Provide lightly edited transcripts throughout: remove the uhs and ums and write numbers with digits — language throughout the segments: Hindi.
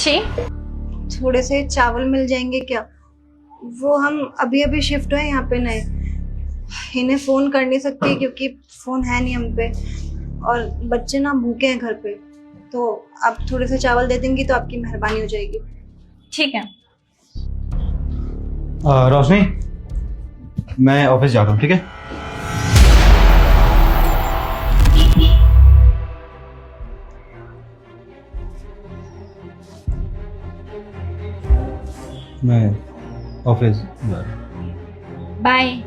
छी। थोड़े से चावल मिल जाएंगे क्या? वो हम अभी अभी शिफ्ट हुए यहाँ पे नए, इन्हें फोन कर नहीं सकती क्योंकि फोन है नहीं हम पे, और बच्चे ना भूखे हैं घर पे, तो आप थोड़े से चावल दे देंगी तो आपकी मेहरबानी हो जाएगी। ठीक है। रोशनी, मैं ऑफिस जा रहा हूँ, ठीक है? मैं ऑफिस जा रहा हूँ। बाय।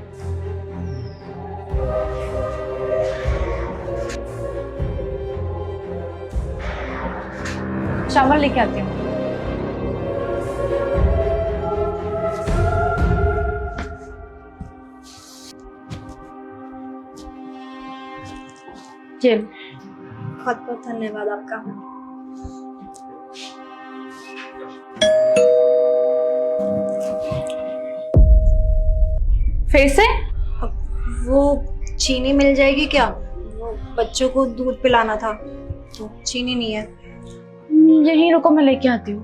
चावल लेके आती हूँ। चल। बहुत बहुत धन्यवाद आपका। फिर से? वो चीनी मिल जाएगी क्या? वो बच्चों को दूध पिलाना था तो चीनी नहीं है। यहीं रुको, मैं लेके आती हूँ।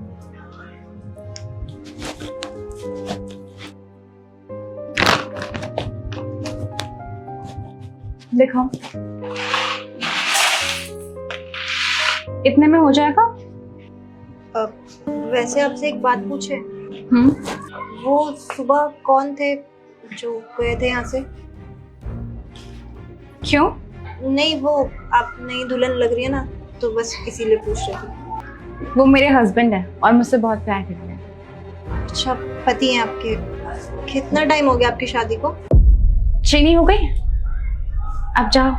देखो, इतने में हो जाएगा? वैसे आपसे एक बात पूछे, वो सुबह कौन थे जो गए थे यहाँ से? क्यों? नहीं, वो आप नई दुल्हन लग रही है ना, तो बस इसीलिए पूछ रही थी। वो मेरे हस्बैंड है और मुझसे बहुत प्यार करते हैं। अच्छा, पति हैं आपके? कितना टाइम हो गया आपकी शादी को? चीनी हो गई, अब जाओ।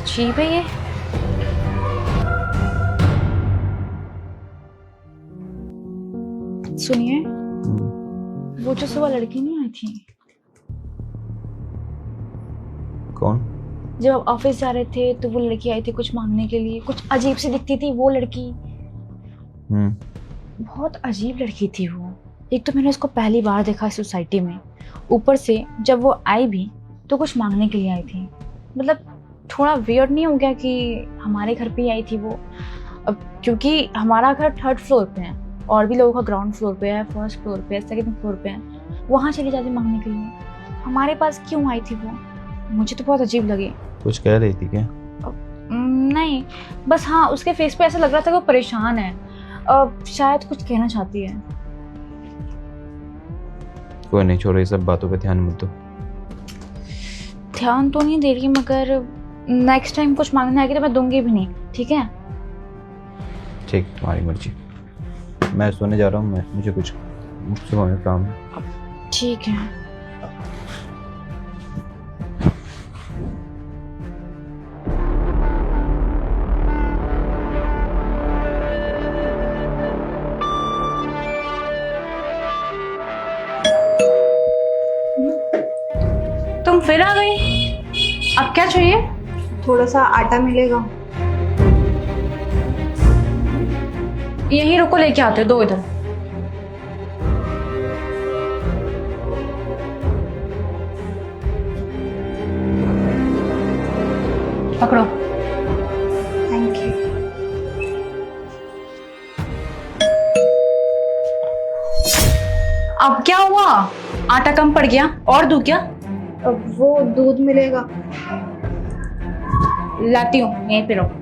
अजीब है ये। सुनिए, वो जो सुबह लड़की नहीं आई थी, कौन? जब आप ऑफिस जा रहे थे तो वो लड़की आई थी कुछ मांगने के लिए, कुछ अजीब सी दिखती थी वो लड़की। बहुत अजीब लड़की थी वो। एक तो मैंने उसको पहली बार देखा सोसाइटी में, ऊपर से जब वो आई भी तो कुछ मांगने के लिए आई थी। मतलब थोड़ा वियर्ड नहीं हो गया कि हमारे घर पे ही आई थी वो? अब क्योंकि हमारा घर 3rd फ्लोर पे है और भी लोगों का ग्राउंड फ्लोर पे है, 1st फ्लोर पे है, 2nd फ्लोर पे है, वहाँ चली जाती मांगने के लिए। हमारे पास क्यों आई थी वो? मुझे तो बहुत अजीब लगी। कुछ कह रही थी क्या? नहीं, बस हाँ, उसके फेस पे ऐसा लग रहा था कि वो परेशान है, शायद कुछ कहना चाहती है। कोई नहीं, छोड़ो, ये सब बातों पे ध्यान मत दो। ध्यान तो नहीं दे रही, मगर नेक्स्ट टाइम कुछ मांगने आएगी तो मैं दूंगी भी नहीं, ठीक है? ठीक, तुम्हारी मर्जी। मैं सोने जा रहा हूँ, मुझे कुछ सुबह में काम है। ठीक है। तुम फिर आ गई? अब क्या चाहिए? थोड़ा सा आटा मिलेगा? यहीं रुको, लेके आते, दो इधर। पकड़ो। Thank you. अब क्या हुआ? आटा कम पड़ गया? और दूं क्या? अब वो दूध मिलेगा? लाती हूँ, यहीं पे रहो।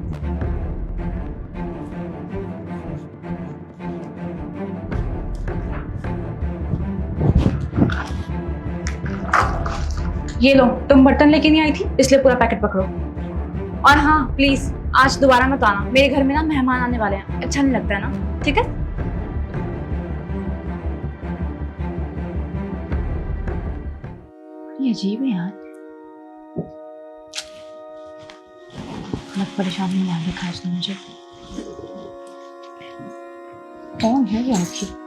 ये लो, तुम बर्तन लेके नहीं आई थी इसलिए पूरा पैकेट पकड़ो। और हाँ प्लीज, आज दोबारा मत आना, मेरे घर में ना मेहमान आने वाले हैं, अच्छा नहीं लगता है ना, ठीक है? ये अजीब है यार, बहुत परेशानी में डाल रखा है इसने मुझे। कौन है ये आखिर?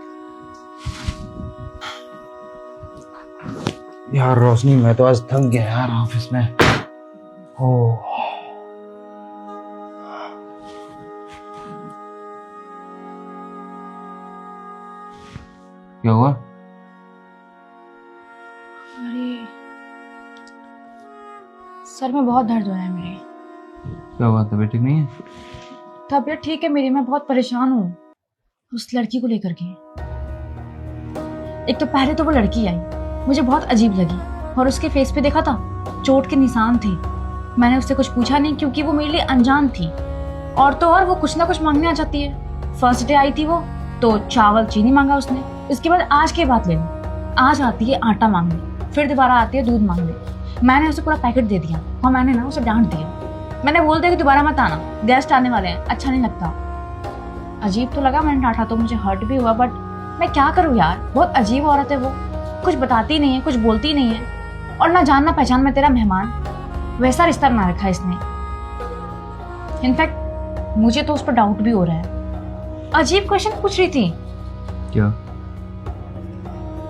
यार रोशनी, मैं तो आज थक गया यार ऑफिस में। ओह, क्या हुआ? सर में बहुत दर्द हो रहा है मेरे। क्या हुआ, तबीयत ठीक नहीं है? तबीयत ठीक है मेरी, मैं बहुत परेशान हूँ उस लड़की को लेकर के। एक तो पहले तो वो लड़की आई, मुझे बहुत अजीब लगी और उसके फेस पे देखा था चोट के निशान थे। मैंने उससे कुछ पूछा नहीं क्योंकि वो मेरे लिए अनजान थी। और तो और वो कुछ ना कुछ मांगने आ जाती है। फर्स्ट डे आई थी वो तो चावल चीनी मांगा उसने, इसके बाद आज की बात ले ली, आज आती है आटा मांगने, फिर दोबारा आती है दूध मांगने। मैंने उसे पूरा पैकेट दे दिया और मैंने ना उसे डांट दिया। मैंने बोल दिया कि दोबारा मत आना, गेस्ट आने वाले हैं, अच्छा नहीं लगता। अजीब तो लगा, मैंने डांटा तो मुझे हर्ट भी हुआ, बट मैं क्या करूँ यार, बहुत अजीब औरत है वो, कुछ बताती नहीं है, कुछ बोलती नहीं है। और ना जान ना पहचान में तेरा मेहमान, वैसा रिश्ता बना रखा है इसने। इनफैक्ट मुझे तो उस पर डाउट भी हो रहा है। अजीब क्वेश्चन पूछ रही थी। क्या?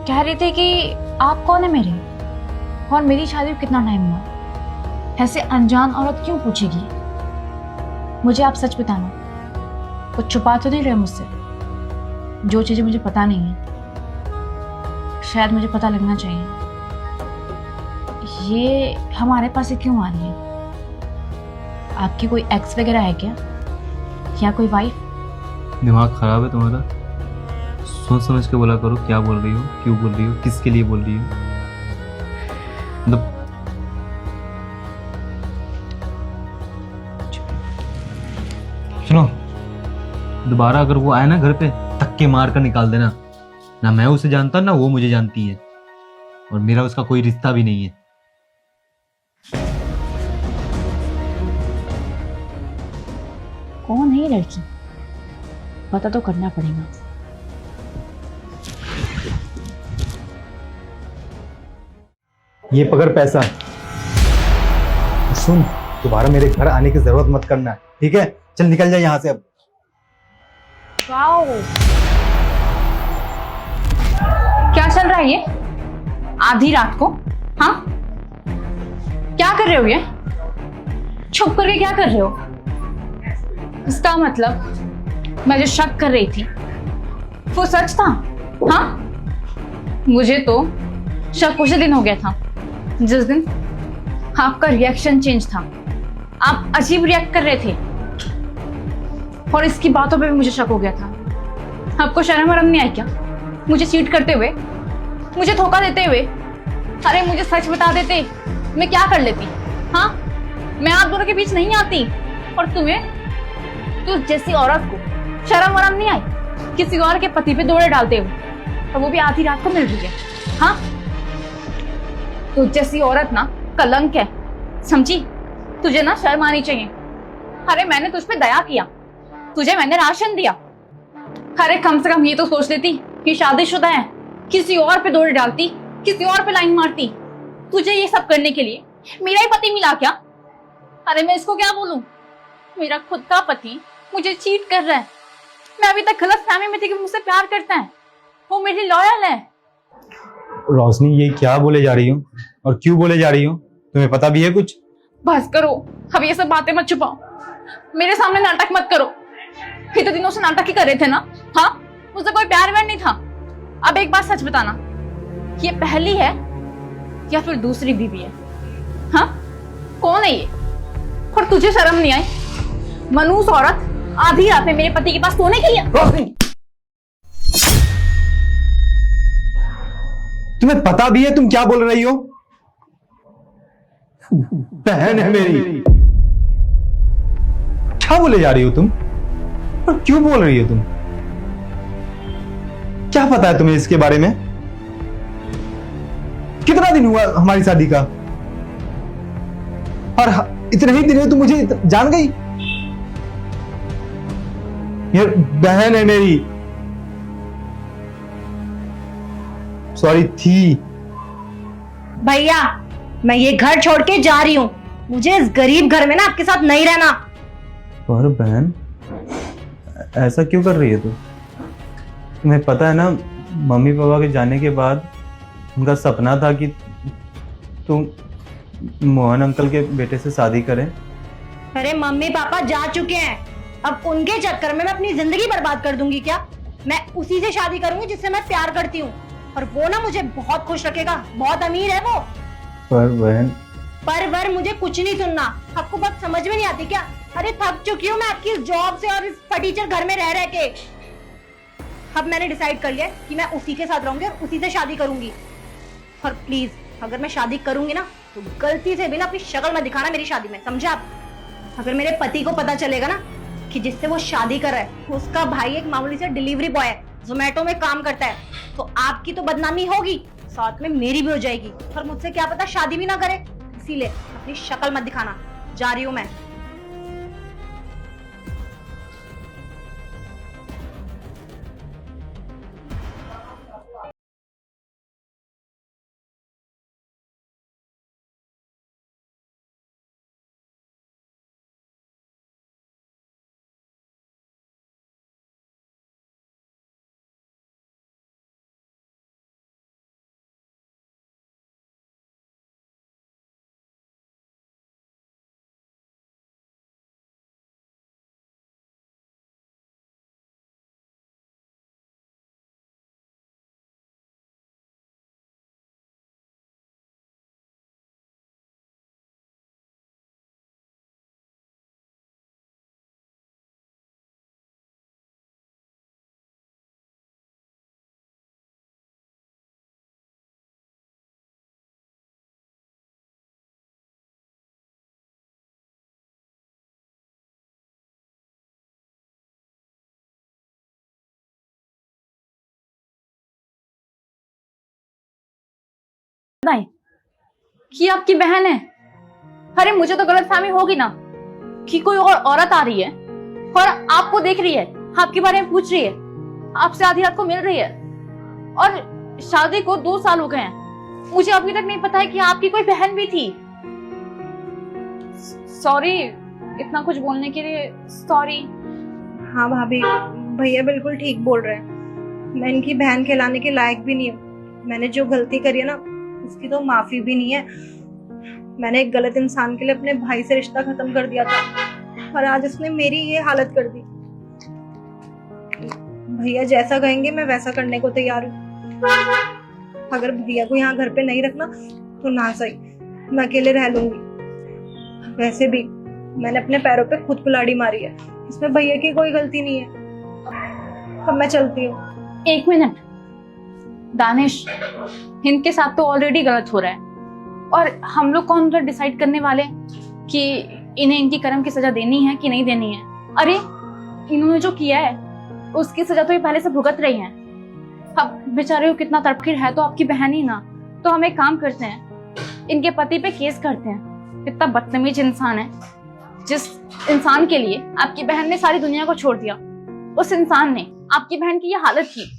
कह रही थी कि आप कौन है मेरे, और मेरी शादी को कितना टाइम हुआ। ऐसे अनजान औरत क्यों पूछेगी? मुझे आप सच बताना, कुछ छुपा तो नहीं रहे मुझसे? जो चीजें मुझे पता नहीं है शायद मुझे पता लगना चाहिए। ये हमारे पास ही क्यों आ रही है? आपकी कोई एक्स वगैरह है क्या, या कोई वाइफ? दिमाग खराब है तुम्हारा? सोच समझ के बोला करो, क्या बोल रही हो, क्यों बोल रही हो, किसके लिए बोल रही हो। मतलब सुनो, दोबारा अगर वो आए ना घर पे, धक्के मार कर निकाल देना। ना मैं उसे जानता ना वो मुझे जानती है, और मेरा उसका कोई रिश्ता भी नहीं है। कौन है ये लड़की, पता तो करना पड़ेगा। ये पकड़ पैसा। सुन, दोबारा मेरे घर आने की जरूरत मत करना, ठीक है? चल निकल जा यहाँ से अब। वाओ, क्या चल रहा है ये आधी रात को? हाँ, क्या कर रहे हो ये? छुप करके क्या कर रहे हो? इसका मतलब मैं जो शक कर रही थी वो सच था? हाँ, मुझे तो शक उसी दिन हो गया था जिस दिन आपका रिएक्शन चेंज था। आप अजीब रिएक्ट कर रहे थे और इसकी बातों पे भी मुझे शक हो गया था। आपको शर्म वरम नहीं आई क्या मुझे चीट करते हुए, मुझे धोखा देते हुए? अरे मुझे सच बता देते, मैं क्या कर लेती? हाँ, मैं आप दोनों के बीच नहीं आती। और तुम्हें, तू जैसी औरत को शर्म वरम नहीं आई किसी और के पति पे दौड़े डालते हुए, और वो भी आधी रात को मिल रही है? हाँ, तू जैसी औरत ना कलंक है, समझी? तुझे ना शर्म आनी चाहिए। अरे मैंने तुझ पे दया किया, तुझे मैंने राशन दिया। अरे कम से कम ये तो सोच लेती कि शादीशुदा है, किसी और पे दौड़ डालती, किसी और पे लाइन मारती। तुझे ये सब करने के लिए मेरा ही पति मिला क्या? अरे मैं इसको क्या बोलूं? मेरा खुद का पति मुझे चीट कर रहा है। मैं अभी तक गलत फहमी में थी कि मुझसे प्यार करता है, वो मेरी लॉयल है। रोशनी, ये क्या बोले जा रही हो और क्यों बोले जा रही हो? तुम्हें पता भी है कुछ? बस करो, अब ये सब बातें मत छुपाओ, मेरे सामने नाटक मत करो। इतने दिनों से नाटक ही कर रहे थे ना? हाँ, मुझसे कोई प्यार व्यार नहीं था। अब एक बात सच बताना, ये पहली है या फिर दूसरी बीवी है? हाँ, कौन है ये? और तुझे शर्म नहीं आई? मनूस औरत आधी रात में मेरे पति के पास सोने के लिए। रोशनी, तुम्हें पता भी है तुम क्या बोल रही हो? बहन है मेरी। क्या बोले जा रही हो तुम, और क्यों बोल रही हो तुम? क्या पता है तुम्हें इसके बारे में? कितना दिन हुआ हमारी शादी का, और इतने ही दिन में तुम मुझे जान गई? यार, बहन है मेरी। सॉरी थी। भैया, मैं ये घर छोड़ के जा रही हूँ। मुझे इस गरीब घर में ना आपके साथ नहीं रहना। पर बहन, ऐसा क्यों कर रही है तू? तुम्हें पता है ना, मम्मी पापा के जाने के बाद उनका सपना था कि तुम मोहन अंकल के बेटे से शादी करें। अरे मम्मी पापा जा चुके हैं, अब उनके चक्कर में मैं अपनी जिंदगी बर्बाद कर दूंगी क्या? मैं उसी से शादी करूंगी जिससे मैं प्यार करती हूँ, और वो ना मुझे बहुत खुश रखेगा, बहुत अमीर है वो। पर बहन, पर वर मुझे कुछ नहीं सुनना। आपको बात समझ में नहीं आती क्या? अरे थक चुकी हूँ मैं आपकी इस जॉब से और इस फटीचर घर में रह के। अब मैंने डिसाइड कर लिया कि मैं उसी के साथ रहूंगी और उसी से शादी करूंगी। और प्लीज अगर मैं शादी करूंगी ना तो गलती से भी ना अपनी शक्ल मत दिखाना मेरी शादी में, समझे आप? अगर मेरे पति को पता चलेगा ना कि जिससे वो शादी कर रहा है उसका भाई एक मामूली से डिलीवरी बॉय है, जोमेटो में काम करता है, तो आपकी तो बदनामी होगी, साथ में मेरी भी हो जाएगी। और मुझसे क्या पता शादी भी ना करे, इसीलिए अपनी शक्ल मत दिखाना। जा रही हूं मैं। नहीं कि आपकी बहन है। अरे मुझे तो गलतफहमी होगी ना कि कोई और औरत आ रही है और आपको देख रही है, आपके बारे में पूछ रही है, आपसे आधी रात को मिल रही है, और शादी को 2 साल हो गए हैं। मुझे अभी तक नहीं पता है कि आपकी कोई बहन भी थी। सॉरी इतना कुछ बोलने के लिए, सॉरी। हाँ भाभी, भैया बिल्कुल ठीक बोल रहे हैं। मैं इनकी बहन कहलाने के लायक भी नहीं हूँ। मैंने जो गलती करी है ना उसकी तो माफी भी नहीं है। मैंने एक गलत इंसान के लिए अपने भाई से रिश्ता खत्म कर दिया था और आज उसने मेरी ये हालत कर दी। भैया जैसा कहेंगे मैं वैसा करने को तैयार हूँ। अगर भैया को यहाँ घर पे नहीं रखना तो ना सही, मैं अकेले रह लूंगी। वैसे भी मैंने अपने पैरों पे खुद कुल्हाड़ी मारी है, इसमें भैया की कोई गलती नहीं है। अब मैं चलती हूँ। 1 मिनट दानिश, इनके साथ तो ऑलरेडी गलत हो रहा है और हम लोग कौन डिसाइड करने वाले कि इन्हें इनकी कर्म की सजा देनी है कि नहीं देनी है? अरे इन्होंने जो किया है उसकी सजा तो ये पहले से भुगत रही हैं। अब बेचारे को कितना तड़पकिर है तो आपकी बहन ही ना। तो हम एक काम करते हैं, इनके पति पे केस करते हैं। इतना बदतमीज इंसान है, जिस इंसान के लिए आपकी बहन ने सारी दुनिया को छोड़ दिया, उस इंसान ने आपकी बहन की ये हालत की।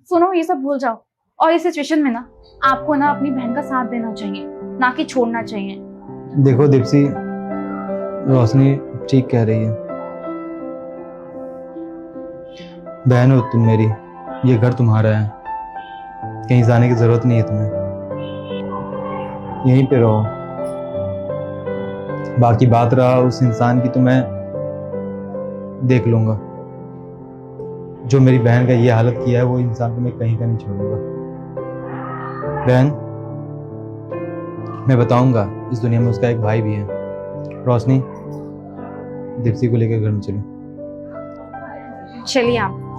सुनो ये सब भूल जाओ और इस सिचुएशन में ना आपको ना अपनी बहन का साथ देना चाहिए, ना कि छोड़ना चाहिए। देखो दीप्ति, रोशनी ठीक कह रही है। बहन हो तुम मेरी, ये घर तुम्हारा है, कहीं जाने की जरूरत नहीं है तुम्हें, यहीं पे रहो। बाकी बात रहा उस इंसान की, तो मैं देख लूंगा। जो मेरी बहन का ये हालत किया है वो इंसान को मैं कहीं का नहीं छोड़ूंगा। बहन, मैं बताऊंगा इस दुनिया में उसका एक भाई भी है। रोशनी, दीप्ति को लेकर घर में चलो। चलिए आप।